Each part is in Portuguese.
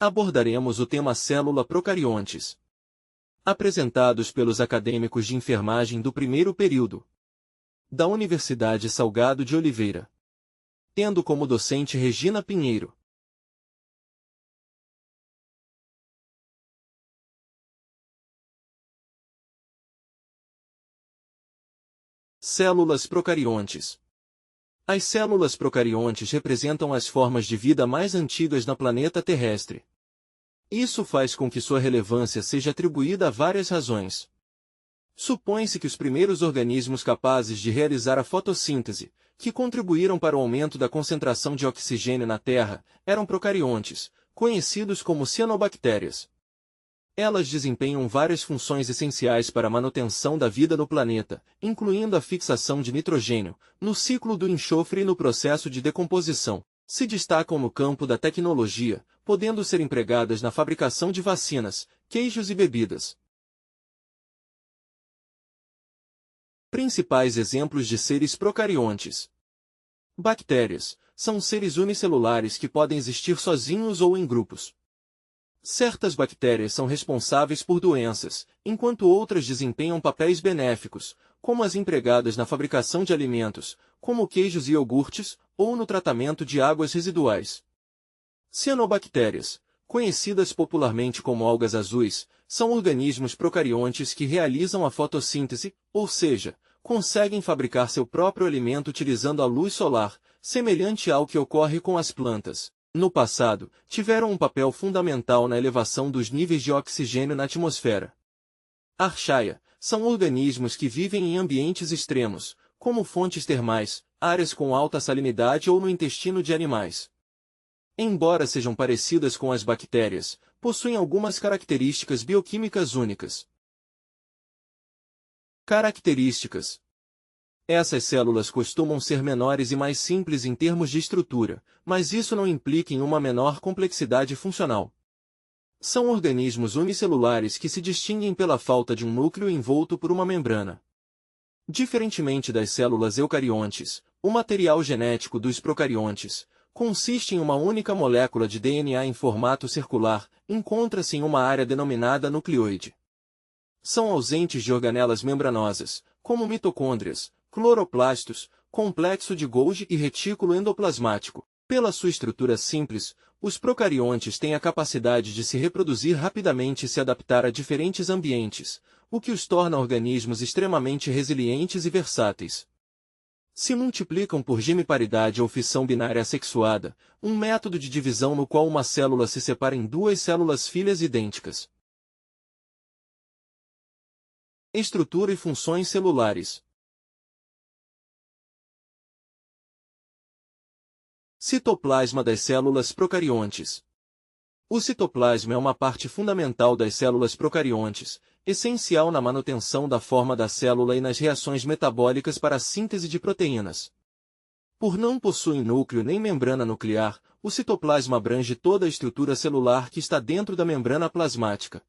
abordaremos o tema célula procariontes, apresentados pelos acadêmicos de enfermagem do primeiro período da Universidade Salgado de Oliveira, tendo como docente Regina Pinheiro. Células procariontes. As células procariontes representam as formas de vida mais antigas no planeta terrestre. Isso faz com que sua relevância seja atribuída a várias razões. Supõe-se que os primeiros organismos capazes de realizar a fotossíntese, que contribuíram para o aumento da concentração de oxigênio na Terra, eram procariontes, conhecidos como cianobactérias. Elas desempenham várias funções essenciais para a manutenção da vida no planeta, incluindo a fixação de nitrogênio, no ciclo do enxofre e no processo de decomposição. Se destacam no campo da tecnologia, podendo ser empregadas na fabricação de vacinas, queijos e bebidas. Principais exemplos de seres procariontes. Bactérias são seres unicelulares que podem existir sozinhos ou em grupos. Certas bactérias são responsáveis por doenças, enquanto outras desempenham papéis benéficos, como as empregadas na fabricação de alimentos, como queijos e iogurtes, ou no tratamento de águas residuais. Cianobactérias, conhecidas popularmente como algas azuis, são organismos procariontes que realizam a fotossíntese, ou seja, conseguem fabricar seu próprio alimento utilizando a luz solar, semelhante ao que ocorre com as plantas. No passado, tiveram um papel fundamental na elevação dos níveis de oxigênio na atmosfera. Archaea são organismos que vivem em ambientes extremos, como fontes termais, áreas com alta salinidade ou no intestino de animais. Embora sejam parecidas com as bactérias, possuem algumas características bioquímicas únicas. Características. Essas células costumam ser menores e mais simples em termos de estrutura, mas isso não implica em uma menor complexidade funcional. São organismos unicelulares que se distinguem pela falta de um núcleo envolto por uma membrana. Diferentemente das células eucariontes, o material genético dos procariontes consiste em uma única molécula de DNA em formato circular, encontra-se em uma área denominada nucleoide. São ausentes de organelas membranosas, como mitocôndrias, cloroplastos, complexo de Golgi e retículo endoplasmático. Pela sua estrutura simples, os procariontes têm a capacidade de se reproduzir rapidamente e se adaptar a diferentes ambientes, o que os torna organismos extremamente resilientes e versáteis. Se multiplicam por gemiparidade ou fissão binária assexuada, um método de divisão no qual uma célula se separa em duas células filhas idênticas. Estrutura e funções celulares. Citoplasma das células procariontes. O citoplasma é uma parte fundamental das células procariontes, essencial na manutenção da forma da célula e nas reações metabólicas para a síntese de proteínas. Por não possuir núcleo nem membrana nuclear, o citoplasma abrange toda a estrutura celular que está dentro da membrana plasmática.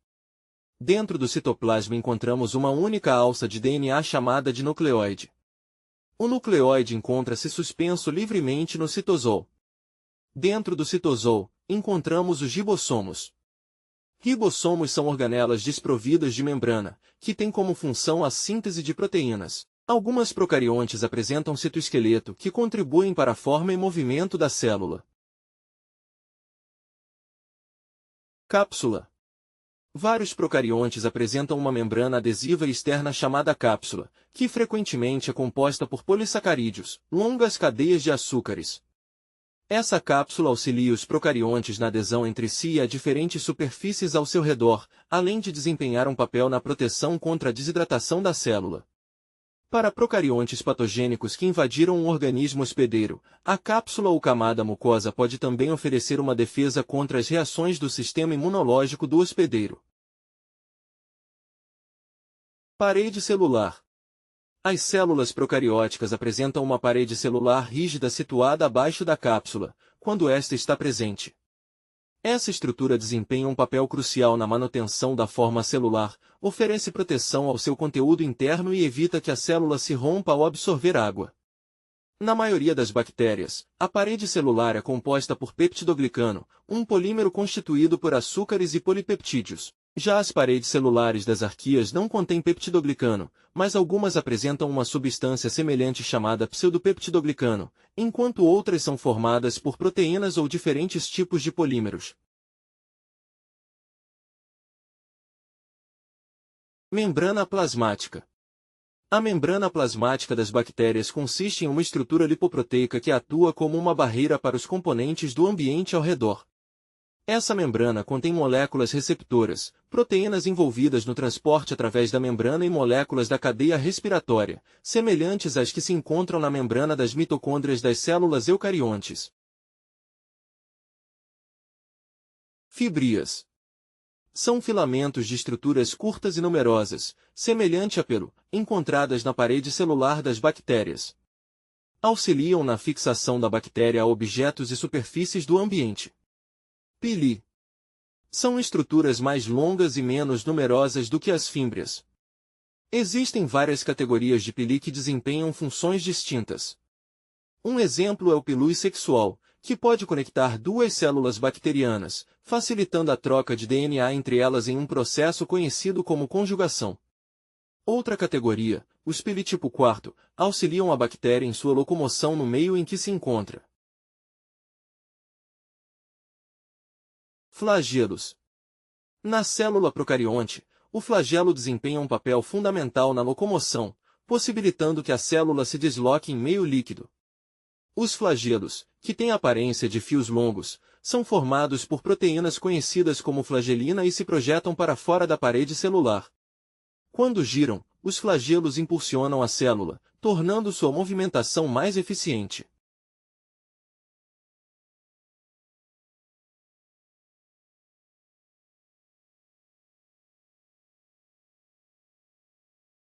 Dentro do citoplasma encontramos uma única alça de DNA chamada de nucleoide. O nucleoide encontra-se suspenso livremente no citosol. Dentro do citosol, encontramos os ribossomos. Ribossomos são organelas desprovidas de membrana, que têm como função a síntese de proteínas. Algumas procariontes apresentam citoesqueleto que contribuem para a forma e movimento da célula. Cápsula. Vários procariontes apresentam uma membrana adesiva externa chamada cápsula, que frequentemente é composta por polissacarídeos, longas cadeias de açúcares. Essa cápsula auxilia os procariontes na adesão entre si e a diferentes superfícies ao seu redor, além de desempenhar um papel na proteção contra a desidratação da célula. Para procariontes patogênicos que invadiram um organismo hospedeiro, a cápsula ou camada mucosa pode também oferecer uma defesa contra as reações do sistema imunológico do hospedeiro. Parede celular. As células procarióticas apresentam uma parede celular rígida situada abaixo da cápsula, quando esta está presente. Essa estrutura desempenha um papel crucial na manutenção da forma celular, oferece proteção ao seu conteúdo interno e evita que a célula se rompa ao absorver água. Na maioria das bactérias, a parede celular é composta por peptidoglicano, um polímero constituído por açúcares e polipeptídeos. Já as paredes celulares das arqueias não contêm peptidoglicano, mas algumas apresentam uma substância semelhante chamada pseudopeptidoglicano, enquanto outras são formadas por proteínas ou diferentes tipos de polímeros. Membrana plasmática. A membrana plasmática das bactérias consiste em uma estrutura lipoproteica que atua como uma barreira para os componentes do ambiente ao redor. Essa membrana contém moléculas receptoras, proteínas envolvidas no transporte através da membrana e moléculas da cadeia respiratória, semelhantes às que se encontram na membrana das mitocôndrias das células eucariontes. Fíbrias. São filamentos de estruturas curtas e numerosas, semelhante a pelo, encontradas na parede celular das bactérias. Auxiliam na fixação da bactéria a objetos e superfícies do ambiente. Pili. São estruturas mais longas e menos numerosas do que as fímbrias. Existem várias categorias de pili que desempenham funções distintas. Um exemplo é o pili sexual, que pode conectar duas células bacterianas, facilitando a troca de DNA entre elas em um processo conhecido como conjugação. Outra categoria, os pili tipo quarto, auxiliam a bactéria em sua locomoção no meio em que se encontra. Flagelos. Na célula procarionte, o flagelo desempenha um papel fundamental na locomoção, possibilitando que a célula se desloque em meio líquido. Os flagelos, que têm aparência de fios longos, são formados por proteínas conhecidas como flagelina e se projetam para fora da parede celular. Quando giram, os flagelos impulsionam a célula, tornando sua movimentação mais eficiente.